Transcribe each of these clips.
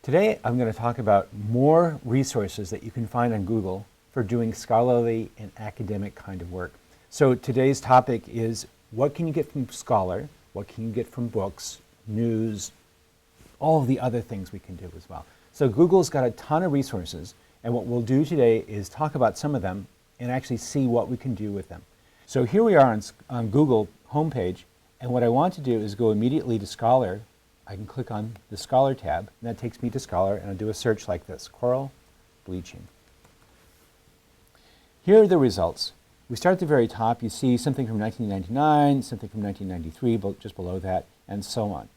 Today, I'm going to talk about more resources that you can find on Google for doing scholarly and academic kind of work. So today's topic is what can you get from Scholar, what can you get from books, news, all of the other things we can do as well. So Google's got a ton of resources, and what we'll do today is talk about some of them and actually see what we can do with them. So here we are on Google homepage, and what I want to do is go immediately to Scholar. I can click on the Scholar tab, and that takes me to Scholar, and I'll do a search like this, coral bleaching. Here are the results. We start at the very top. You see something from 1999, something from 1993, just below that, and so on.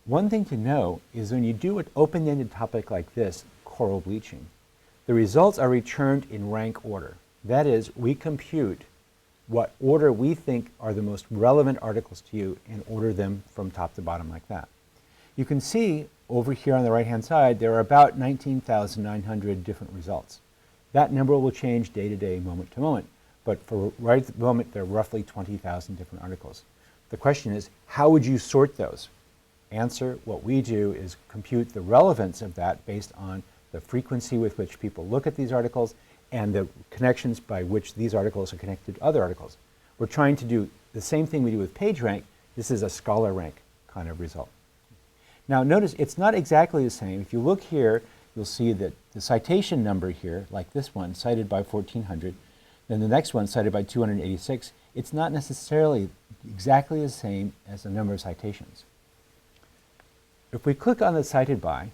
One thing to know is when you do an open-ended topic like this, coral bleaching, the results are returned in rank order. That is, we compute what order we think are the most relevant articles to you and order them from top to bottom like that. You can see over here on the right-hand side, there are about 19,900 different results. That number will change day to day, moment to moment, but for right at the moment, there are roughly 20,000 different articles. The question is, how would you sort those? Answer, what we do is compute the relevance of that based on the frequency with which people look at these articles and the connections by which these articles are connected to other articles. We're trying to do the same thing we do with PageRank. This is a Scholar rank kind of result. Now notice it's not exactly the same. If you look here, you'll see that the citation number here, like this one, cited by 1,400, then the next one cited by 286, it's not necessarily exactly the same as the number of citations. If we click on the cited by,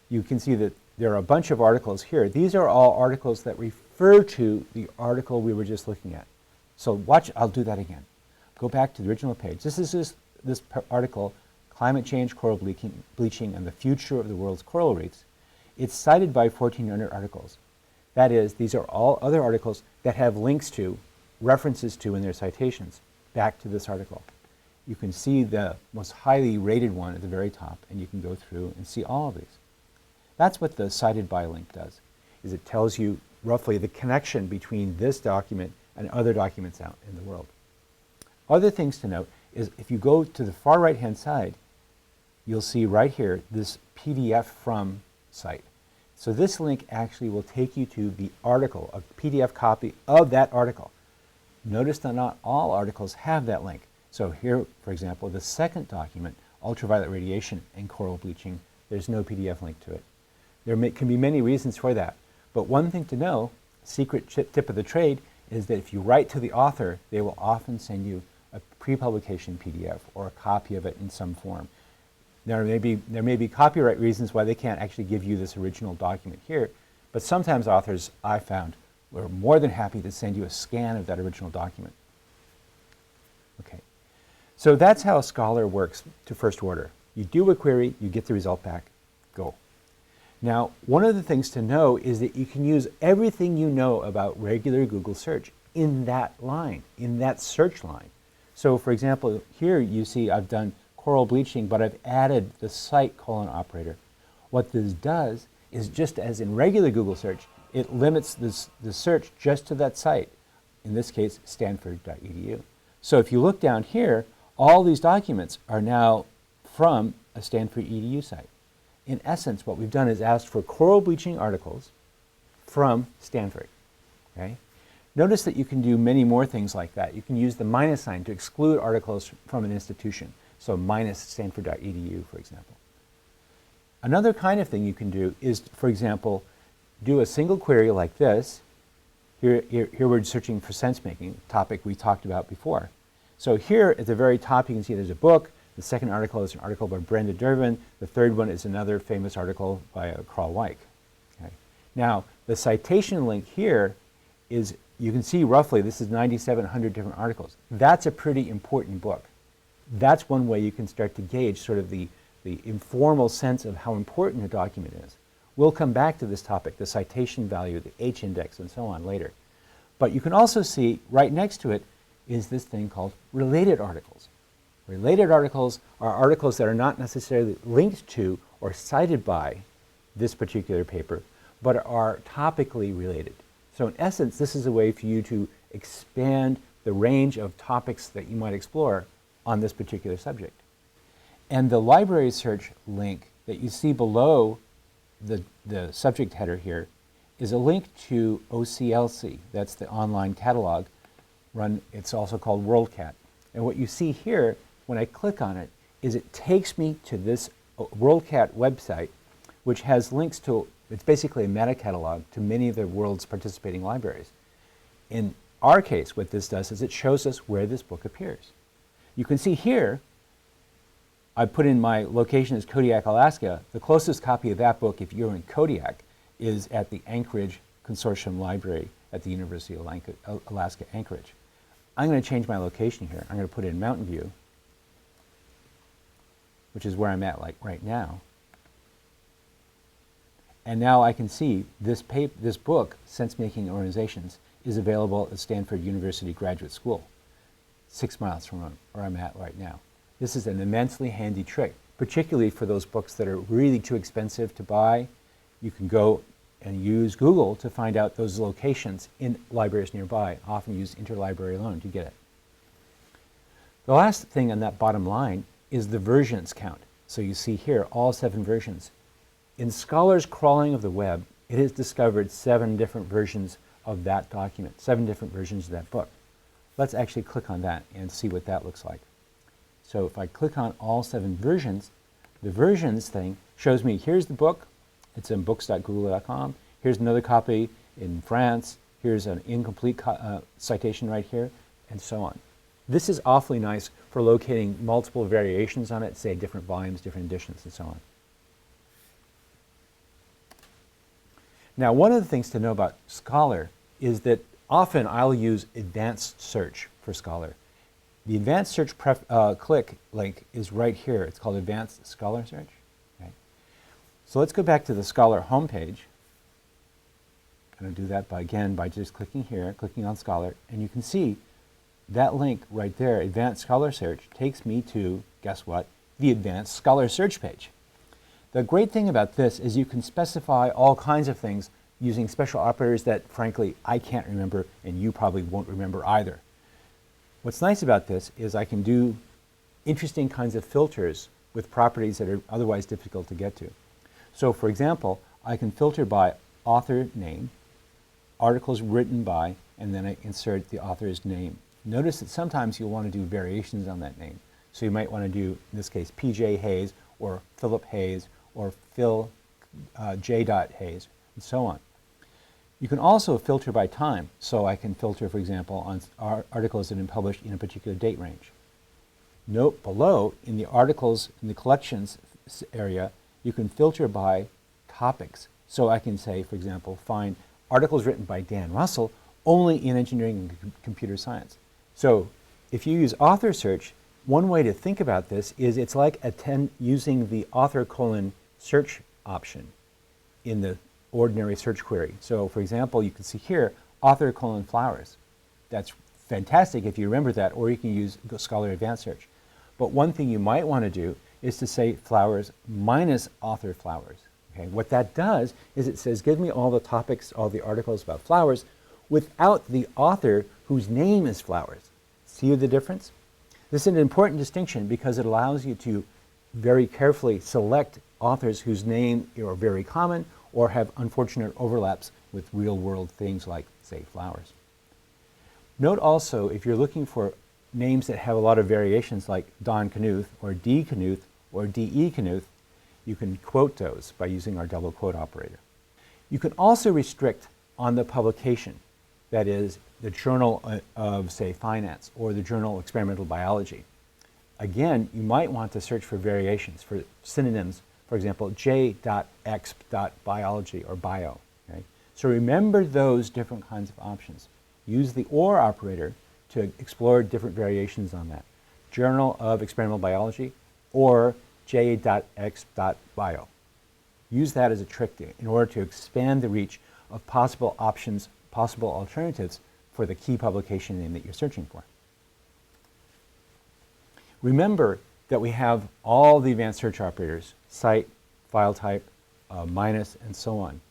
you can see that there are a bunch of articles here. These are all articles that refer to the article we were just looking at. So watch, I'll do that again. Go back to the original page. This is this article, Climate Change, Coral Bleaching, and the Future of the World's Coral Reefs. It's cited by 1,400 articles. That is, these are all other articles that have links to, references to in their citations, back to this article. You can see the most highly rated one at the very top, and you can go through and see all of these. That's what the cited by link does, is it tells you roughly the connection between this document and other documents out in the world. Other things to note is if you go to the far right-hand side, you'll see right here this PDF from site. So this link actually will take you to the article, a PDF copy of that article. Notice that not all articles have that link. So here, for example, the second document, ultraviolet radiation and coral bleaching, there's no PDF link to it. There can be many reasons for that. But one thing to know, secret tip of the trade, is that if you write to the author, they will often send you a pre-publication PDF or a copy of it in some form. There may be copyright reasons why they can't actually give you this original document here, but sometimes authors, I found, were more than happy to send you a scan of that original document. Okay, so that's how Scholar works to first order. You do a query, you get the result back, go. Now, one of the things to know is that you can use everything you know about regular Google search in that line, in that search line. So for example, here you see I've done coral bleaching, but I've added the cite : operator. What this does is, just as in regular Google search, it limits the search just to that site, in this case, stanford.edu. So if you look down here, all these documents are now from a Stanford EDU site. In essence, what we've done is asked for coral bleaching articles from Stanford. Okay? Notice that you can do many more things like that. You can use the minus sign to exclude articles from an institution. So minus stanford.edu, for example. Another kind of thing you can do is, for example, do a single query like this. Here we're searching for sense-making, topic we talked about before. So here at the very top, you can see there's a book. The second article is an article by Brenda Durbin. The third one is another famous article by Carl Weick. Okay. Now, the citation link here is, you can see roughly, this is 9,700 different articles. That's a pretty important book. That's one way you can start to gauge sort of the informal sense of how important a document is. We'll come back to this topic, the citation value, the H index, and so on later. But you can also see right next to it is this thing called related articles. Related articles are articles that are not necessarily linked to or cited by this particular paper, but are topically related. So in essence, this is a way for you to expand the range of topics that you might explore on this particular subject. And the library search link that you see below the subject header here is a link to OCLC. That's the online catalog it's also called WorldCat. And what you see here, when I click on it, is it takes me to this WorldCat website, which has links to, it's basically a meta catalog to many of the world's participating libraries. In our case, what this does is it shows us where this book appears. You can see here, I put in my location as Kodiak, Alaska. The closest copy of that book, if you're in Kodiak, is at the Anchorage Consortium Library at the University of Alaska, Anchorage. I'm going to change my location here. I'm going to put in Mountain View, which is where I'm at right now. And now I can see this book, Sense Making Organizations, is available at Stanford University Graduate School, 6 miles from where I'm at right now. This is an immensely handy trick, particularly for those books that are really too expensive to buy. You can go and use Google to find out those locations in libraries nearby. Often use interlibrary loan to get it. The last thing on that bottom line is the versions count. So you see here all 7 versions. In Scholar's crawling of the web, it has discovered 7 different versions of that document, 7 different versions of that book. Let's actually click on that and see what that looks like. So if I click on all 7 versions, the versions thing shows me here's the book. It's in books.google.com. Here's another copy in France. Here's an incomplete citation right here, and so on. This is awfully nice for locating multiple variations on it, say different volumes, different editions, and so on. Now, one of the things to know about Scholar is that often I'll use advanced search for Scholar. The advanced search click link is right here. It's called Advanced Scholar Search. Okay. So let's go back to the Scholar homepage. I'm going to do that by just clicking here, clicking on Scholar, and you can see that link right there, Advanced Scholar Search, takes me to, guess what, the Advanced Scholar Search page. The great thing about this is you can specify all kinds of things using special operators that, frankly, I can't remember and you probably won't remember either. What's nice about this is I can do interesting kinds of filters with properties that are otherwise difficult to get to. So, for example, I can filter by author name, articles written by, and then I insert the author's name. Notice that sometimes you'll want to do variations on that name. So you might want to do, in this case, P.J. Hayes, or Philip Hayes, or Phil J. Hayes, and so on. You can also filter by time. So I can filter, for example, on articles that have been published in a particular date range. Note below, in the articles, in the collections area, you can filter by topics. So I can say, for example, find articles written by Dan Russell only in engineering and computer science. So if you use author search, one way to think about this is it's like using the author : search option in the ordinary search query. So for example, you can see here, author : flowers. That's fantastic if you remember that, or you can use Scholar Advanced Search. But one thing you might want to do is to say flowers minus author flowers. Okay? What that does is it says, give me all the topics, all the articles about flowers without the author whose name is flowers. See the difference? This is an important distinction because it allows you to very carefully select authors whose name are very common or have unfortunate overlaps with real-world things like, say, flowers. Note also, if you're looking for names that have a lot of variations like Don Knuth or D. Knuth or D.E. Knuth, you can quote those by using our double quote operator. You can also restrict on the publication, that is, the Journal of, say, Finance or the Journal of Experimental Biology. Again, you might want to search for variations, for synonyms, for example, j.x.biology or bio. Okay? So remember those different kinds of options. Use the OR operator to explore different variations on that. Journal of Experimental Biology or j.x.bio. Use that as a trick in order to expand the reach of possible options, possible alternatives for the key publication name that you're searching for. Remember that we have all the advanced search operators, cite, file type, minus, and so on.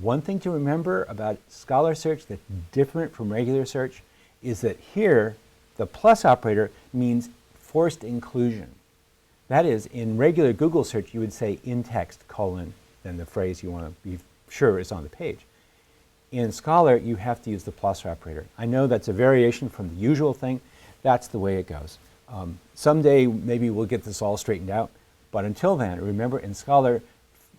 One thing to remember about Scholar Search that's different from regular search is that here, the plus operator means forced inclusion. That is, in regular Google search, you would say in text : than the phrase you want to be sure is on the page. In Scholar, you have to use the plus operator. I know that's a variation from the usual thing. That's the way it goes. Someday, maybe we'll get this all straightened out. But until then, remember in Scholar,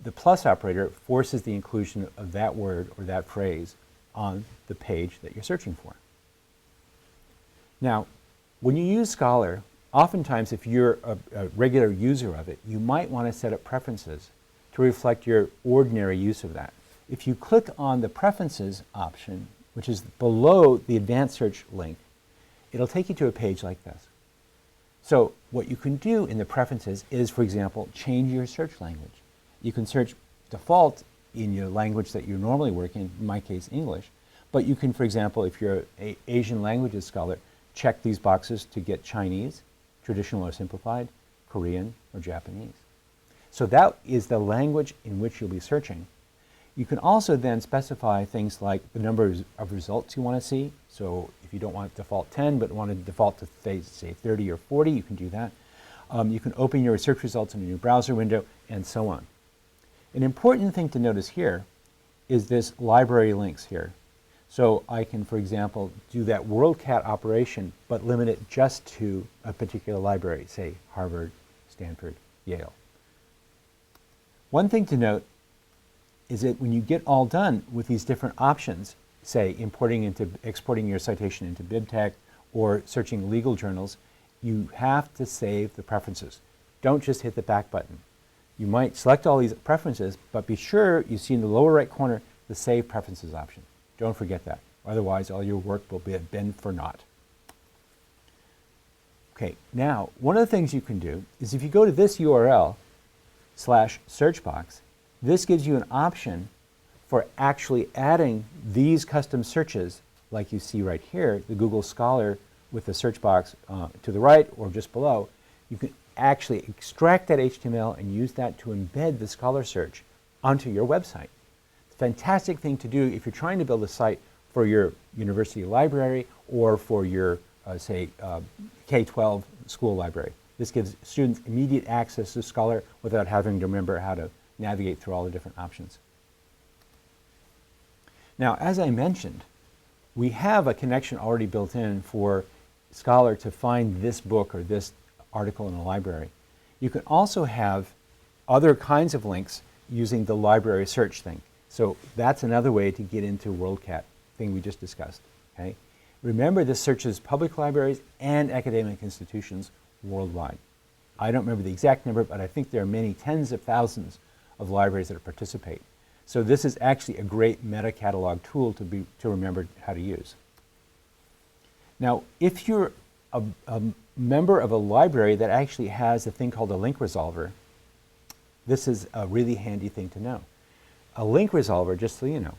the plus operator forces the inclusion of that word or that phrase on the page that you're searching for. Now, when you use Scholar, oftentimes if you're a regular user of it, you might want to set up preferences to reflect your ordinary use of that. If you click on the Preferences option, which is below the Advanced Search link, it'll take you to a page like this. So what you can do in the Preferences is, for example, change your search language. You can search default in your language that you normally work in my case, English. But you can, for example, if you're an Asian languages scholar, check these boxes to get Chinese, traditional or simplified, Korean, or Japanese. So that is the language in which you'll be searching. You can also then specify things like the number of results you want to see. So if you don't want default 10, but want to default to say 30 or 40, you can do that. You can open your search results in a new browser window, and so on. An important thing to notice here is this library links here. So I can, for example, do that WorldCat operation, but limit it just to a particular library, say Harvard, Stanford, Yale. One thing to note is that when you get all done with these different options, say exporting your citation into BibTeX or searching legal journals, you have to save the preferences. Don't just hit the back button. You might select all these preferences, but be sure you see in the lower right corner the Save Preferences option. Don't forget that. Otherwise, all your work will be been for naught. Okay, now, one of the things you can do is if you go to this URL /searchbox, this gives you an option for actually adding these custom searches, like you see right here, the Google Scholar with the search box to the right or just below. You can actually extract that HTML and use that to embed the Scholar search onto your website. It's a fantastic thing to do if you're trying to build a site for your university library or for your, say, K-12 school library. This gives students immediate access to Scholar without having to remember how to navigate through all the different options. Now, as I mentioned, we have a connection already built in for Scholar to find this book or this article in a library. You can also have other kinds of links using the library search thing. So that's another way to get into WorldCat thing we just discussed. Okay? Remember, this searches public libraries and academic institutions worldwide. I don't remember the exact number, but I think there are many tens of thousands of libraries that participate. So this is actually a great meta-catalog tool to remember how to use. Now, if you're a member of a library that actually has a thing called a link resolver, this is a really handy thing to know. A link resolver, just so you know,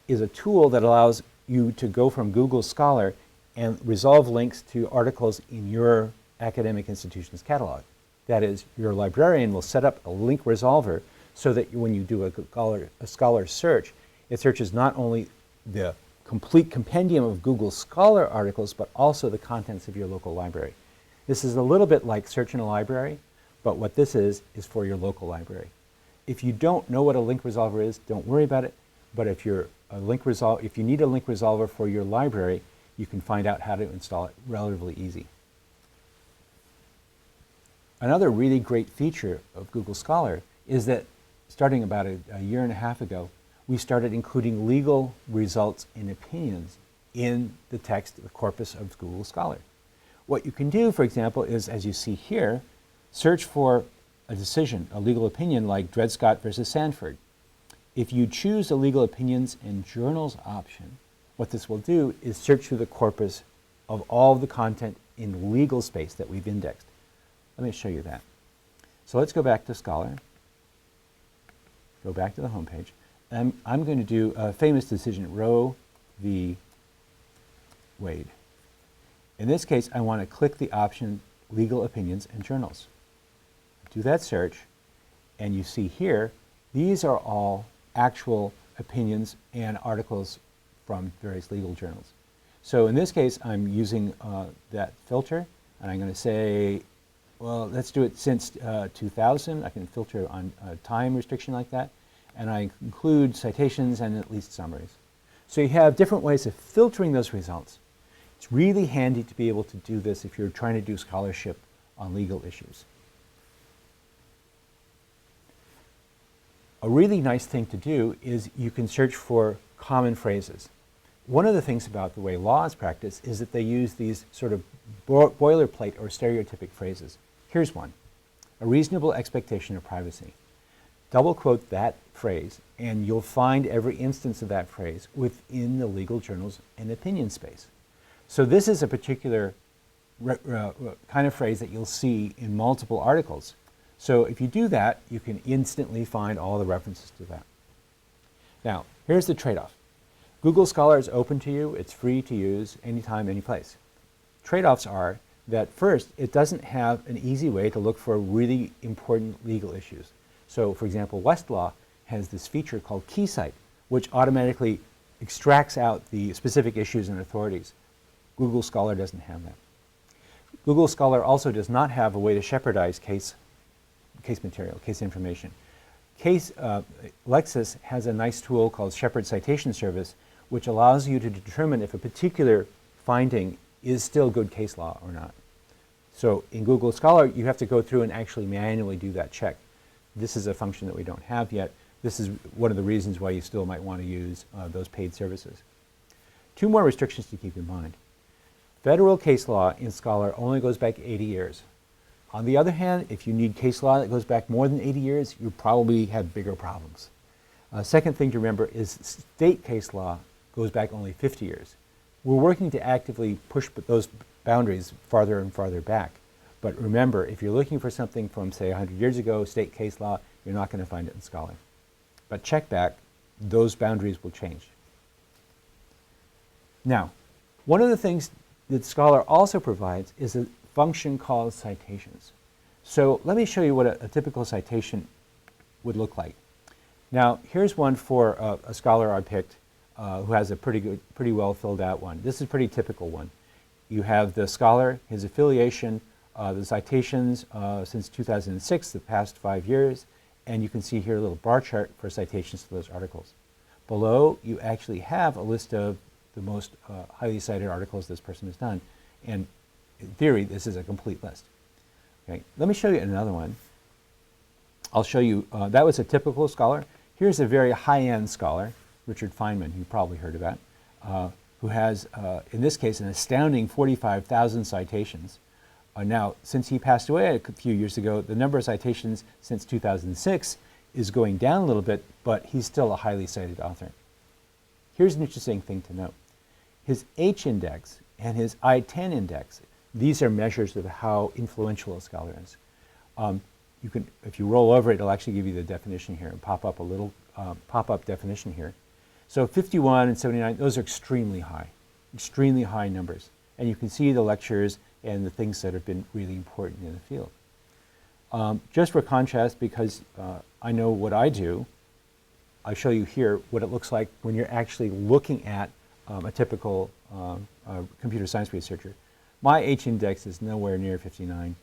is a tool that allows you to go from Google Scholar and resolve links to articles in your academic institution's catalog. That is, your librarian will set up a link resolver so that when you do a Scholar search, it searches not only the complete compendium of Google Scholar articles, but also the contents of your local library. This is a little bit like search in a library, but what this is for your local library. If you don't know what a link resolver is, don't worry about it. But if you need a link resolver for your library, you can find out how to install it relatively easy. Another really great feature of Google Scholar is that starting about a year and a half ago, we started including legal results and opinions in the text, the corpus of Google Scholar. What you can do, for example, is, as you see here, search for a decision, a legal opinion like Dred Scott versus Sanford. If you choose the legal opinions and journals option, what this will do is search through the corpus of all the content in legal space that we've indexed. Let me show you that. So let's go back to Scholar, go back to the home page. I'm going to do a famous decision, Roe v. Wade. In this case, I want to click the option Legal Opinions and Journals. Do that search, and you see here, these are all actual opinions and articles from various legal journals. So in this case, I'm using that filter, and I'm going to say, well, let's do it since 2000. I can filter on a time restriction like that. and I include citations and at least summaries. So you have different ways of filtering those results. It's really handy to be able to do this if you're trying to do scholarship on legal issues. A really nice thing to do is you can search for common phrases. One of the things about the way law is practiced is that they use these sort of boilerplate or stereotypic phrases. Here's one: a reasonable expectation of privacy. Double quote that phrase and you'll find every instance of that phrase within the legal journals and opinion space. So this is a particular kind of phrase that you'll see in multiple articles. So if you do that, you can instantly find all the references to that. Now, here's the trade-off. Google Scholar is open to you. It's free to use anytime, any place. Trade-offs are that first, it doesn't have an easy way to look for really important legal issues. So for example, Westlaw has this feature called KeyCite, which automatically extracts out the specific issues and authorities. Google Scholar doesn't have that. Google Scholar also does not have a way to shepherdize case material, case information. Lexis has a nice tool called Shepherd Citation Service, which allows you to determine if a particular finding is still good case law or not. So in Google Scholar, you have to go through and actually manually do that check. This is a function that we don't have yet. This is one of the reasons why you still might want to use those paid services. Two more restrictions to keep in mind. Federal case law in Scholar only goes back 80 years. On the other hand, if you need case law that goes back more than 80 years, you probably have bigger problems. Second thing to remember is state case law goes back only 50 years. We're working to actively push those boundaries farther and farther back. But remember, if you're looking for something from, say, 100 years ago, state case law, you're not going to find it in Scholar. But check back, those boundaries will change. Now, one of the things that Scholar also provides is a function called citations. So let me show you what a typical citation would look like. Now, here's one for a scholar I picked who has a pretty well filled out one. This is a pretty typical one. You have the scholar, his affiliation, the citations since 2006, the past 5 years, and you can see here a little bar chart for citations to those articles. Below, you actually have a list of the most highly cited articles this person has done, and in theory, this is a complete list. Okay, let me show you another one. I'll show you, that was a typical scholar. Here's a very high-end scholar, Richard Feynman, you probably heard about, who has, in this case, an astounding 45,000 citations. Now, since he passed away a few years ago, the number of citations since 2006 is going down a little bit, but he's still a highly cited author. Here's an interesting thing to note. His H index and his I-10 index, these are measures of how influential a scholar is. You can, if you roll over it, it'll actually give you the definition here and pop up a little pop-up definition here. So 51 and 79, those are extremely high numbers. And you can see the lectures and the things that have been really important in the field. Just for contrast, because I know what I do, I'll show you here what it looks like when you're actually looking at a typical computer science researcher. My H index is nowhere near 59,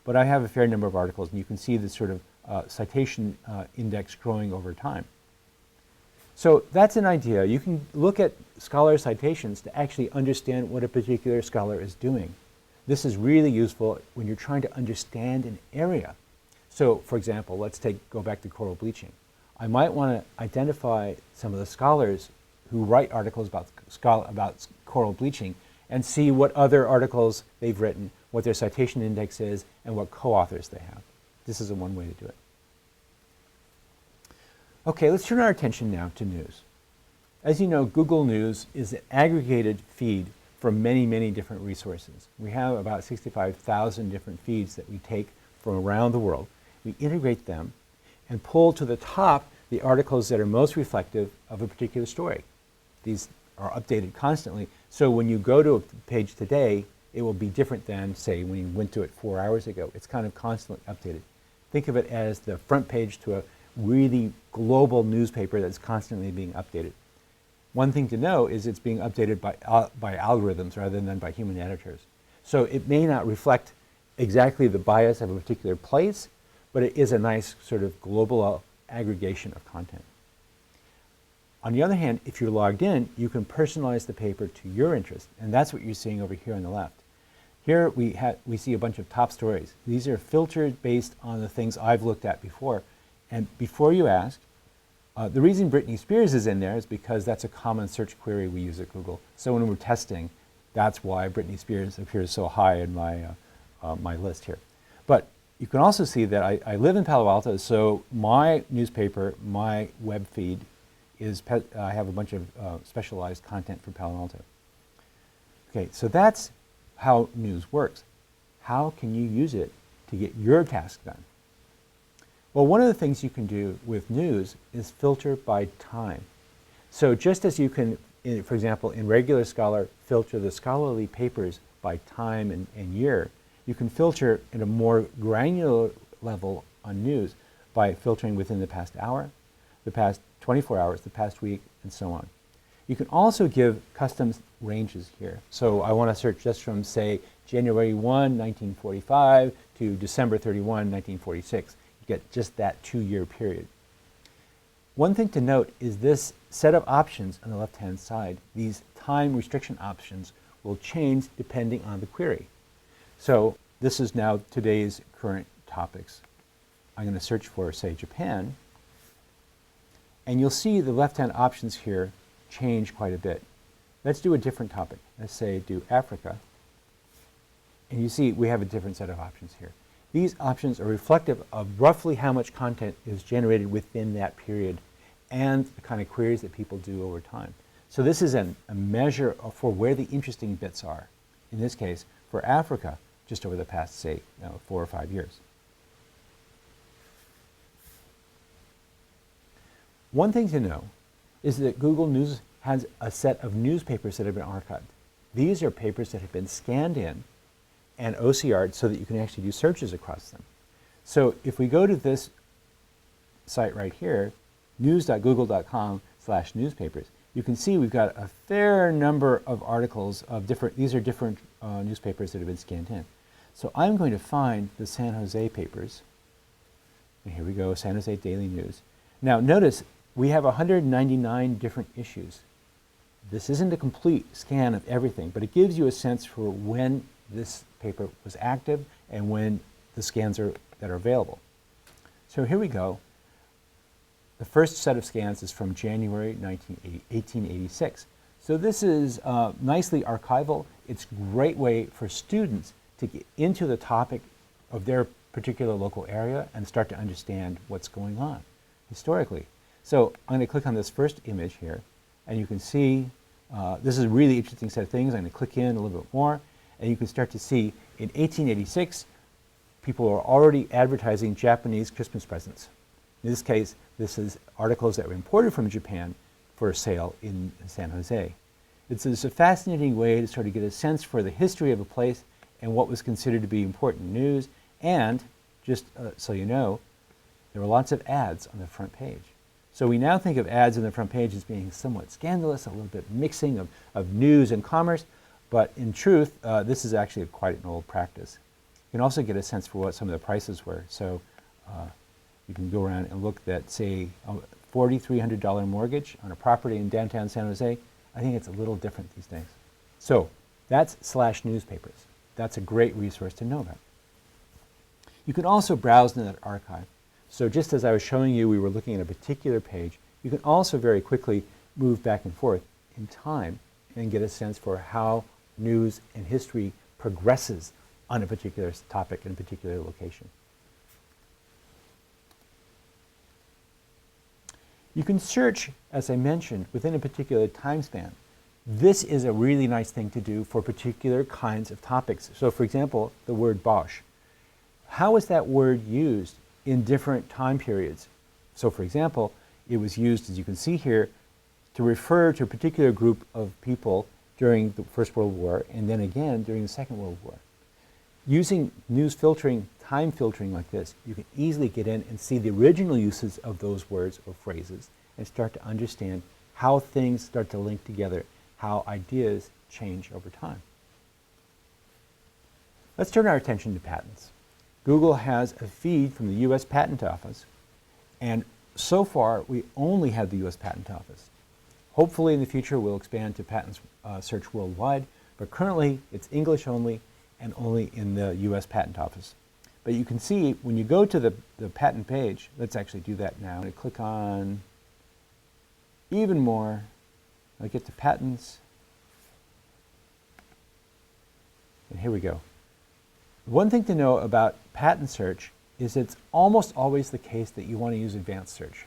but I have a fair number of articles, and you can see the sort of citation index growing over time. So that's an idea. You can look at scholar citations to actually understand what a particular scholar is doing. This is really useful when you're trying to understand an area. So, for example, let's go back to coral bleaching. I might want to identify some of the scholars who write articles about coral bleaching and see what other articles they've written, what their citation index is, and what co-authors they have. This is one way to do it. Okay, let's turn our attention now to news. As you know, Google News is an aggregated feed from many, many different resources. We have about 65,000 different feeds that we take from around the world. We integrate them and pull to the top the articles that are most reflective of a particular story. These are updated constantly, so when you go to a page today, it will be different than, say, when you went to it 4 hours ago. It's kind of constantly updated. Think of it as the front page to a really global newspaper that's constantly being updated. One thing to know is it's being updated by algorithms rather than by human editors. So it may not reflect exactly the bias of a particular place, but it is a nice sort of global aggregation of content. On the other hand, if you're logged in, you can personalize the paper to your interest, and that's what you're seeing over here on the left. Here we see a bunch of top stories. These are filtered based on the things I've looked at before. And before you ask, the reason Britney Spears is in there is because that's a common search query we use at Google. So when we're testing, that's why Britney Spears appears so high in my, my list here. But you can also see that I live in Palo Alto, so my newspaper, my web feed, I have a bunch of specialized content for Palo Alto. Okay, so that's how news works. How can you use it to get your task done? Well, one of the things you can do with news is filter by time. So just as you can, for example, in Regular Scholar, filter the scholarly papers by time and year, you can filter at a more granular level on news by filtering within the past hour, the past 24 hours, the past week, and so on. You can also give custom ranges here. So I want to search just from, say, January 1, 1945 to December 31, 1946. You get just that 2-year period. One thing to note is this set of options on the left-hand side, these time restriction options, will change depending on the query. So this is now today's current topics. I'm going to search for, say, Japan. And you'll see the left-hand options here change quite a bit. Let's do a different topic. Let's say do Africa. And you see we have a different set of options here. These options are reflective of roughly how much content is generated within that period and the kind of queries that people do over time. So this is a measure for where the interesting bits are. In this case, for Africa, just over the past, say, 4 or 5 years. One thing to know is that Google News has a set of newspapers that have been archived. These are papers that have been scanned in and OCR'd so that you can actually do searches across them. So if we go to this site right here, news.google.com/newspapers, you can see we've got a fair number of articles of these are different newspapers that have been scanned in. So I'm going to find the San Jose papers. And here we go, San Jose Daily News. Now notice we have 199 different issues. This isn't a complete scan of everything, but it gives you a sense for when this paper was active and when the scans that are available. So here we go. The first set of scans is from January 1886. So this is nicely archival. It's a great way for students to get into the topic of their particular local area and start to understand what's going on historically. So I'm going to click on this first image here, and you can see this is a really interesting set of things. I'm going to click in a little bit more, and you can start to see in 1886, people are already advertising Japanese Christmas presents. In this case, this is articles that were imported from Japan for sale in San Jose. It's a fascinating way to sort of get a sense for the history of a place and what was considered to be important news. And just so you know, there were lots of ads on the front page. So we now think of ads on the front page as being somewhat scandalous, a little bit mixing of news and commerce, but in truth, this is actually quite an old practice. You can also get a sense for what some of the prices were. So you can go around and look at, say, a $4,300 mortgage on a property in downtown San Jose. I think it's a little different these days. So that's /newspapers. That's a great resource to know about. You can also browse in that archive. So just as I was showing you, we were looking at a particular page, you can also very quickly move back and forth in time and get a sense for how news and history progresses on a particular topic in a particular location. You can search, as I mentioned, within a particular time span. This is a really nice thing to do for particular kinds of topics. So for example, the word Bosch. How is that word used in different time periods? So for example, it was used, as you can see here, to refer to a particular group of people during the First World War and then again during the Second World War. Using news filtering, time filtering like this, you can easily get in and see the original uses of those words or phrases and start to understand how things start to link together, how ideas change over time. Let's turn our attention to patents. Google has a feed from the US Patent Office, and so far, we only have the U.S. Patent Office. Hopefully in the future we'll expand to patents search worldwide, but currently it's English only and only in the U.S. Patent Office. But you can see when you go to the patent page, let's actually do that now. I click on even more, I get to patents, and here we go. One thing to know about patent search is it's almost always the case that you want to use advanced search.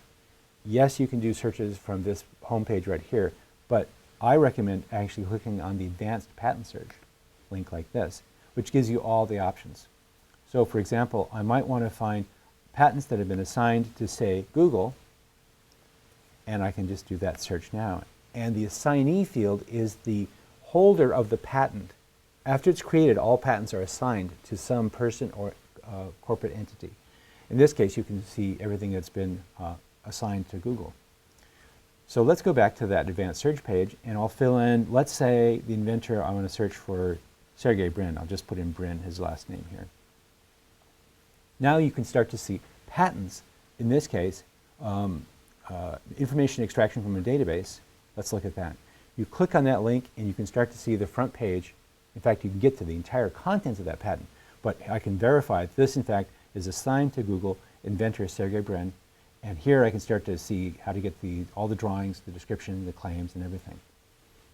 Yes, you can do searches from this homepage right here, but I recommend actually clicking on the advanced patent search link like this, which gives you all the options. So for example, I might want to find patents that have been assigned to, say, Google, and I can just do that search now. And the assignee field is the holder of the patent. After it's created, all patents are assigned to some person or corporate entity. In this case, you can see everything that's been assigned to Google. So let's go back to that advanced search page, and I'll fill in, let's say the inventor, I want to search for Sergey Brin. I'll just put in Brin, his last name here. Now you can start to see patents, in this case, information extraction from a database. Let's look at that. You click on that link and you can start to see the front page. In fact, you can get to the entire contents of that patent. But I can verify that this, in fact, is assigned to Google, inventor Sergey Brin. And here I can start to see how to get all the drawings, the description, the claims, and everything.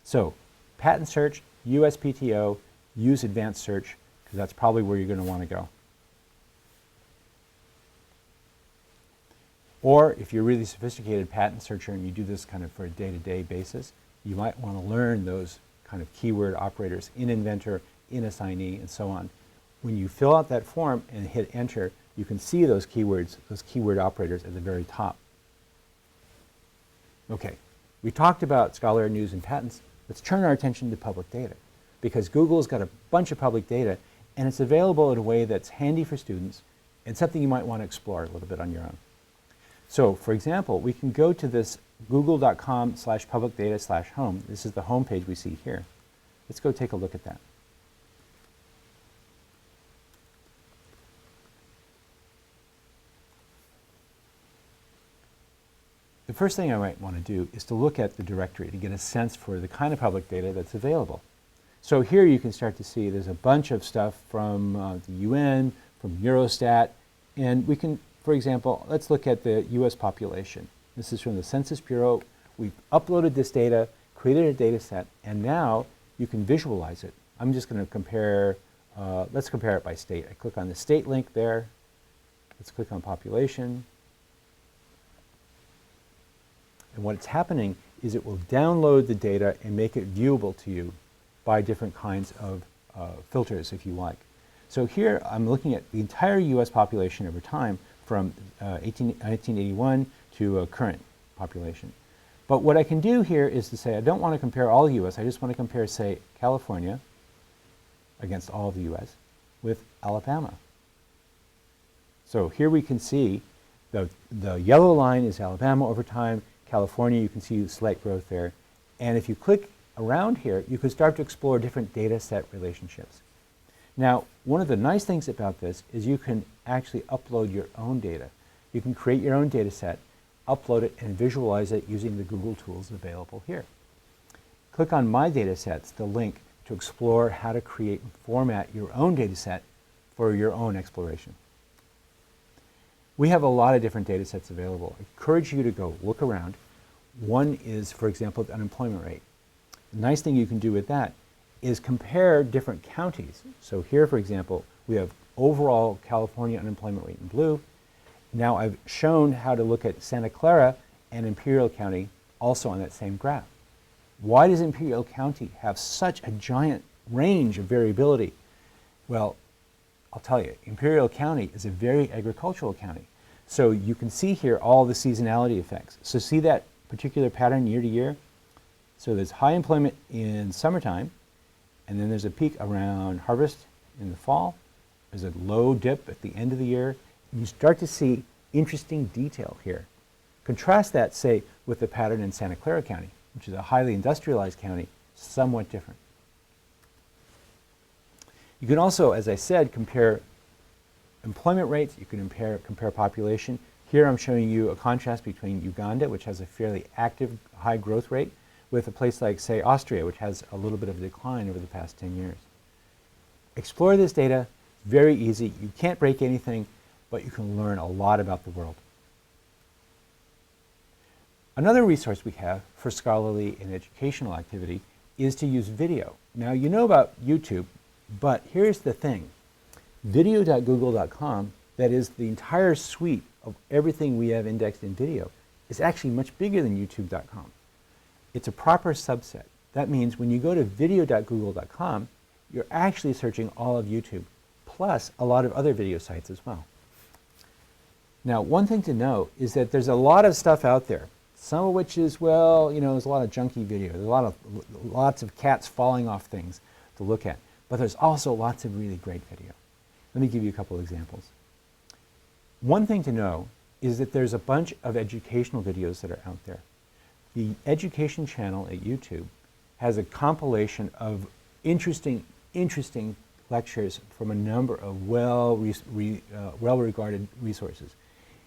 So patent search, USPTO, use advanced search, because that's probably where you're going to want to go. Or if you're a really sophisticated patent searcher and you do this kind of for a day-to-day basis, you might want to learn those kind of keyword operators in inventor, in assignee, and so on. When you fill out that form and hit enter, you can see those keywords, those keyword operators at the very top. Okay, we talked about scholarly news and patents. Let's turn our attention to public data, because Google's got a bunch of public data and it's available in a way that's handy for students and something you might want to explore a little bit on your own. So for example, we can go to this google.com/publicdata/home. This is the home page we see here. Let's go take a look at that. The first thing I might want to do is to look at the directory to get a sense for the kind of public data that's available. So here you can start to see there's a bunch of stuff from the UN, from Eurostat, and we can, for example, let's look at the US population. This is from the Census Bureau. We've uploaded this data, created a data set, and now you can visualize it. I'm just going to compare, let's compare it by state. I click on the state link there. Let's click on population. And what's happening is it will download the data and make it viewable to you by different kinds of filters, if you like. So here I'm looking at the entire US population over time from 1981 to current population. But what I can do here is to say I don't want to compare all US, I just want to compare, say, California against all of the US with Alabama. So here we can see the yellow line is Alabama over time. California, you can see slight growth there. And if you click around here, you can start to explore different data set relationships. Now, one of the nice things about this is you can actually upload your own data. You can create your own data set, upload it, and visualize it using the Google tools available here. Click on My Data Sets, the link to explore how to create and format your own data set for your own exploration. We have a lot of different data sets available. I encourage you to go look around. One is, for example, the unemployment rate. The nice thing you can do with that is compare different counties. So here, for example, we have overall California unemployment rate in blue. Now I've shown how to look at Santa Clara and Imperial County also on that same graph. Why does Imperial County have such a giant range of variability? Well, I'll tell you, Imperial County is a very agricultural county. So you can see here all the seasonality effects. So see that particular pattern year to year? So there's high employment in summertime, and then there's a peak around harvest in the fall. There's a low dip at the end of the year. And you start to see interesting detail here. Contrast that, say, with the pattern in Santa Clara County, which is a highly industrialized county, somewhat different. You can also, as I said, compare employment rates. You can compare population. Here I'm showing you a contrast between Uganda, which has a fairly active high growth rate, with a place like, say, Austria, which has a little bit of a decline over the past 10 years. Explore this data, very easy. You can't break anything, but you can learn a lot about the world. Another resource we have for scholarly and educational activity is to use video. Now, you know about YouTube, but here's the thing. Video.google.com, that is the entire suite of everything we have indexed in video, is actually much bigger than youtube.com. It's a proper subset. That means when you go to video.google.com, you're actually searching all of YouTube, plus a lot of other video sites as well. Now, one thing to know is that there's a lot of stuff out there, some of which is, well, you know, there's a lot of junky video. There's lots of cats falling off things to look at. But there's also lots of really great video. Let me give you a couple examples. One thing to know is that there's a bunch of educational videos that are out there. The education channel at YouTube has a compilation of interesting lectures from a number of well-regarded resources.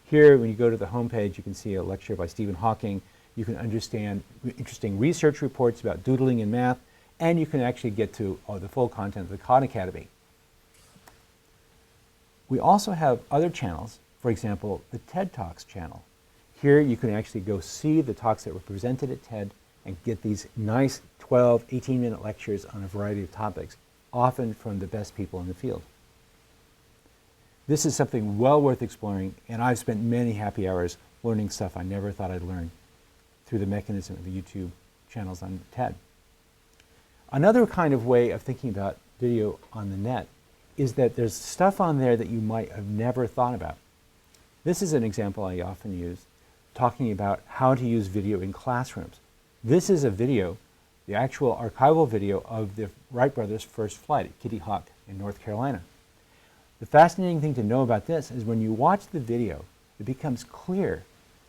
Here, when you go to the homepage, you can see a lecture by Stephen Hawking. You can understand interesting research reports about doodling in math, and you can actually get to the full content of the Khan Academy. We also have other channels, for example, the TED Talks channel. Here you can actually go see the talks that were presented at TED and get these nice 12, 18-minute lectures on a variety of topics, often from the best people in the field. This is something well worth exploring, and I've spent many happy hours learning stuff I never thought I'd learn through the mechanism of the YouTube channels on TED. Another kind of way of thinking about video on the net is that there's stuff on there that you might have never thought about. This is an example I often use, talking about how to use video in classrooms. This is a video, the actual archival video of the Wright brothers' first flight at Kitty Hawk in North Carolina. The fascinating thing to know about this is when you watch the video, it becomes clear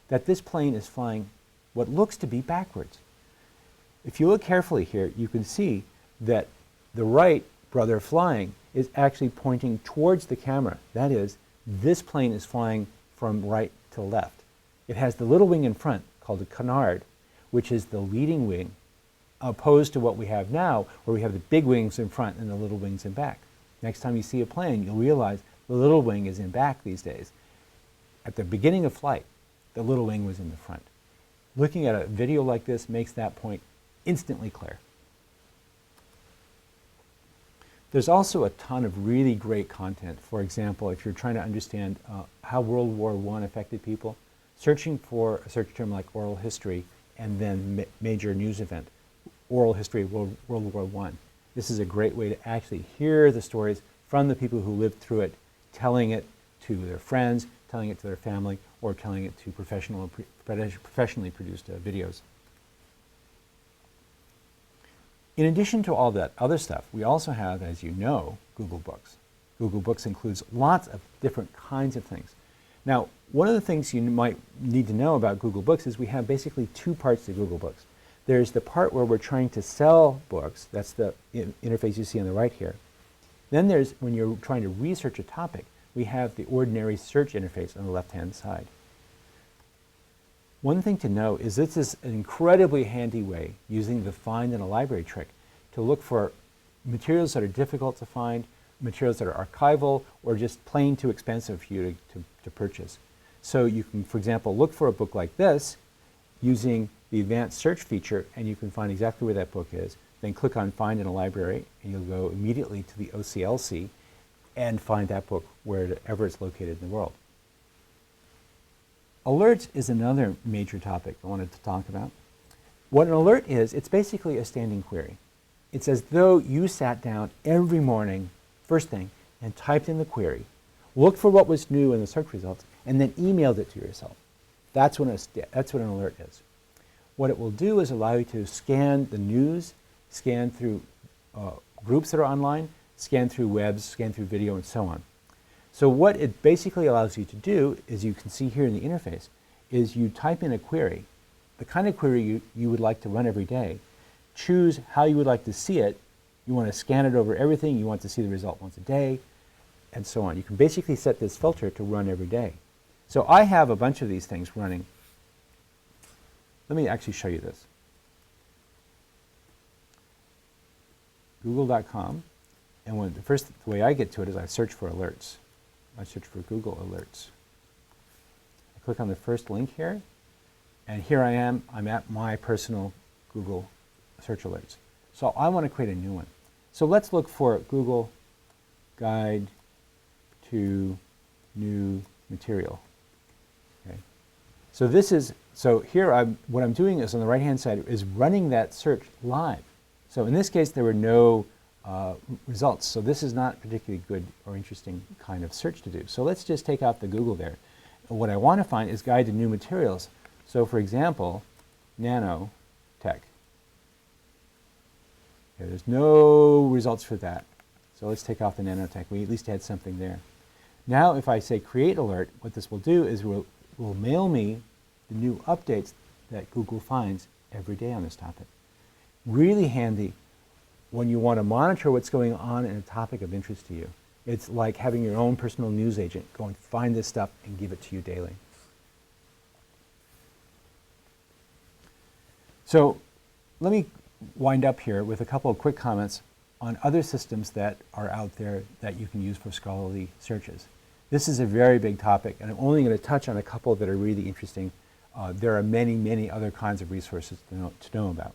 that this plane is flying what looks to be backwards. If you look carefully here, you can see that the Wright brother flying is actually pointing towards the camera. That is, this plane is flying from right to left. It has the little wing in front called a canard, which is the leading wing, opposed to what we have now, where we have the big wings in front and the little wings in back. Next time you see a plane, you'll realize the little wing is in back these days. At the beginning of flight, the little wing was in the front. Looking at a video like this makes that point instantly clear. There's also a ton of really great content. For example, if you're trying to understand how World War I affected people, searching for a search term like oral history and then major news event, oral history of World War I. This is a great way to actually hear the stories from the people who lived through it, telling it to their friends, telling it to their family, or telling it to professionally produced videos. In addition to all that other stuff, we also have, as you know, Google Books. Google Books includes lots of different kinds of things. Now, one of the things you might need to know about Google Books is we have basically two parts to Google Books. There's the part where we're trying to sell books. That's the interface you see on the right here. Then there's, when you're trying to research a topic, we have the ordinary search interface on the left-hand side. One thing to know is this is an incredibly handy way, using the find in a library trick, to look for materials that are difficult to find, materials that are archival, or just plain too expensive for you to purchase. So you can, for example, look for a book like this using the advanced search feature, and you can find exactly where that book is. Then click on Find in a Library, and you'll go immediately to the OCLC and find that book wherever it's located in the world. Alerts is another major topic I wanted to talk about. What an alert is, it's basically a standing query. It's as though you sat down every morning, first thing, and typed in the query, looked for what was new in the search results, and then emailed it to yourself. That's what an alert is. What it will do is allow you to scan the news, scan through groups that are online, scan through webs, scan through video, and so on. So what it basically allows you to do, as you can see here in the interface, is you type in a query, the kind of query you would like to run every day, choose how you would like to see it. You want to scan it over everything, you want to see the result once a day, and so on. You can basically set this filter to run every day. So I have a bunch of these things running. Let me actually show you this. Google.com, and the way I get to it is I search for alerts. I search for Google Alerts. I click on the first link here, and here I am. I'm at my personal Google search alerts. So I want to create a new one. So let's look for Google Guide to New Material. Okay. So here what I'm doing is on the right-hand side is running that search live. So in this case, there were no results. So this is not particularly good or interesting kind of search to do. So let's just take out the Google there. And what I want to find is Guide to New Materials. So for example, nanotech. Okay, there's no results for that. So let's take off the nanotech. We at least had something there. Now if I say create alert, what this will do is will mail me the new updates that Google finds every day on this topic. Really handy when you want to monitor what's going on in a topic of interest to you. It's like having your own personal news agent go and find this stuff and give it to you daily. So let me wind up here with a couple of quick comments on other systems that are out there that you can use for scholarly searches. This is a very big topic, and I'm only going to touch on a couple that are really interesting. There are many, many other kinds of resources to know about.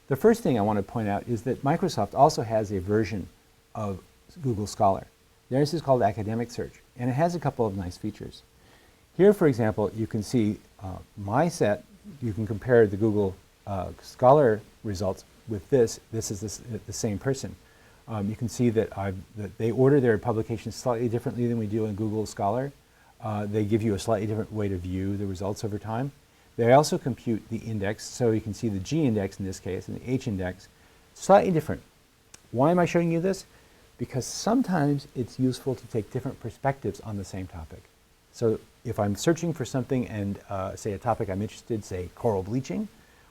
The first thing I want to point out is that Microsoft also has a version of Google Scholar. Theirs is called Academic Search, and it has a couple of nice features. Here, for example, you can see my set. You can compare the Google Scholar results with this. This is the same person. You can see that they order their publications slightly differently than we do in Google Scholar. They give you a slightly different way to view the results over time. They also compute the index, so you can see the G index in this case and the H index, slightly different. Why am I showing you this? Because sometimes it's useful to take different perspectives on the same topic. So if I'm searching for something and say a topic I'm interested, say coral bleaching,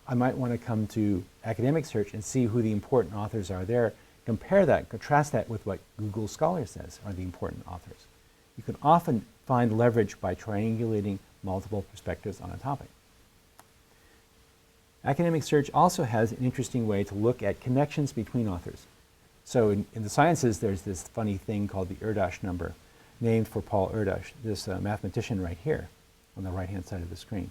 I might want to come to Academic Search and see who the important authors are there, compare that, contrast that with what Google Scholar says are the important authors. You can often find leverage by triangulating multiple perspectives on a topic. Academic Search also has an interesting way to look at connections between authors. So in the sciences, there's this funny thing called the Erdős number, named for Paul Erdős, this mathematician right here on the right-hand side of the screen.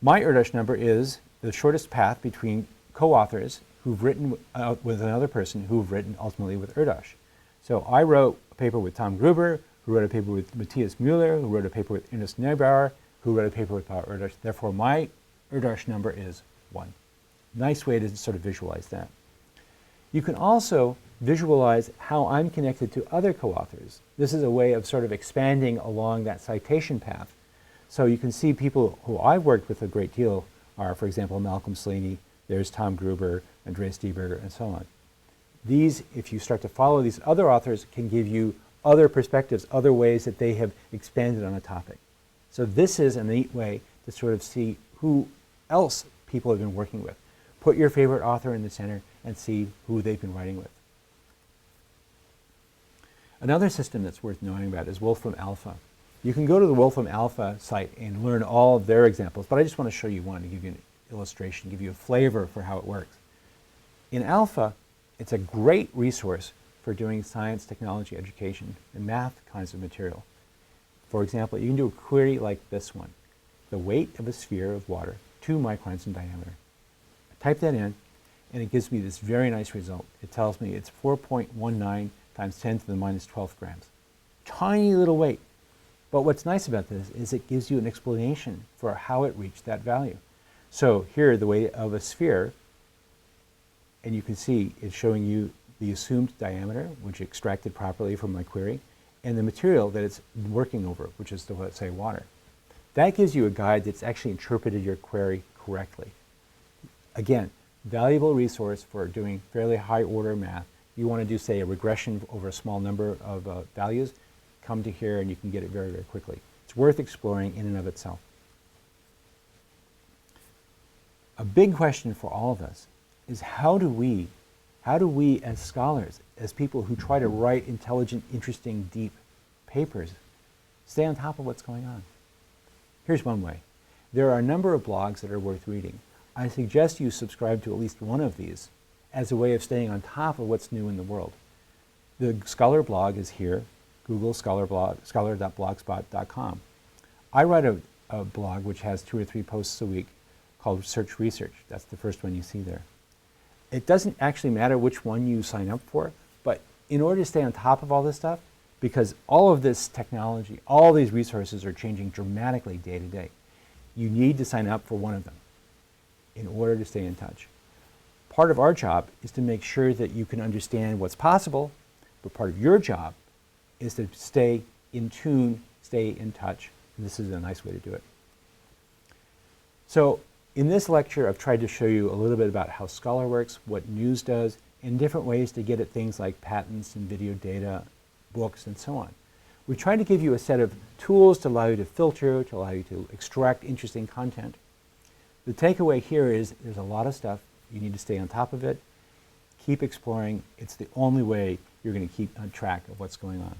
My Erdős number is the shortest path between co-authors who've written with another person who've written ultimately with Erdős. So I wrote a paper with Tom Gruber, who wrote a paper with Matthias Müller, who wrote a paper with Ernest Neubauer, who wrote a paper with Paul Erdős. Therefore, my Erdős number is 1. Nice way to sort of visualize that. You can also visualize how I'm connected to other co-authors. This is a way of sort of expanding along that citation path. So you can see people who I've worked with a great deal are, for example, Malcolm Slaney, there's Tom Gruber, Andreas Dieberger, and so on. These, if you start to follow these other authors, can give you other perspectives, other ways that they have expanded on a topic. So this is a neat way to sort of see who else people have been working with. Put your favorite author in the center and see who they've been writing with. Another system that's worth knowing about is Wolfram Alpha. You can go to the Wolfram Alpha site and learn all of their examples, but I just want to show you one to give you an illustration, give you a flavor for how it works. In Alpha, it's a great resource for doing science, technology, education, and math kinds of material. For example, you can do a query like this one. The weight of a sphere of water, 2 microns in diameter. I type that in, and it gives me this very nice result. It tells me it's 4.19 times 10 to the minus 12 grams. Tiny little weight. But what's nice about this is it gives you an explanation for how it reached that value. So here, the weight of a sphere, and you can see it's showing you the assumed diameter, which extracted properly from my query, and the material that it's working over, which is, let's say, water. That gives you a guide that's actually interpreted your query correctly. Again, valuable resource for doing fairly high order math. You want to do, say, a regression over a small number of values, come to here and you can get it very, very quickly. It's worth exploring in and of itself. A big question for all of us is how do we as scholars, as people who try to write intelligent, interesting, deep papers, Stay on top of what's going on. Here's one way. There are a number of blogs that are worth reading. I suggest you subscribe to at least one of these as a way of staying on top of what's new in the world. The Scholar blog is here, Google scholar.blogspot.com. I write a blog which has 2 or 3 posts a week called Search Research. That's the first one you see there. It doesn't actually matter which one you sign up for, but in order to stay on top of all this stuff, because all of this technology, all these resources are changing dramatically day to day, you need to sign up for one of them in order to stay in touch. Part of our job is to make sure that you can understand what's possible, but part of your job is to stay in tune, stay in touch. And this is a nice way to do it. So in this lecture, I've tried to show you a little bit about how Scholar works, what news does, and different ways to get at things like patents and video data, books, and so on. We try to give you a set of tools to allow you to filter, to allow you to extract interesting content. The takeaway here is there's a lot of stuff. You need to stay on top of it. Keep exploring. It's the only way you're going to keep on track of what's going on.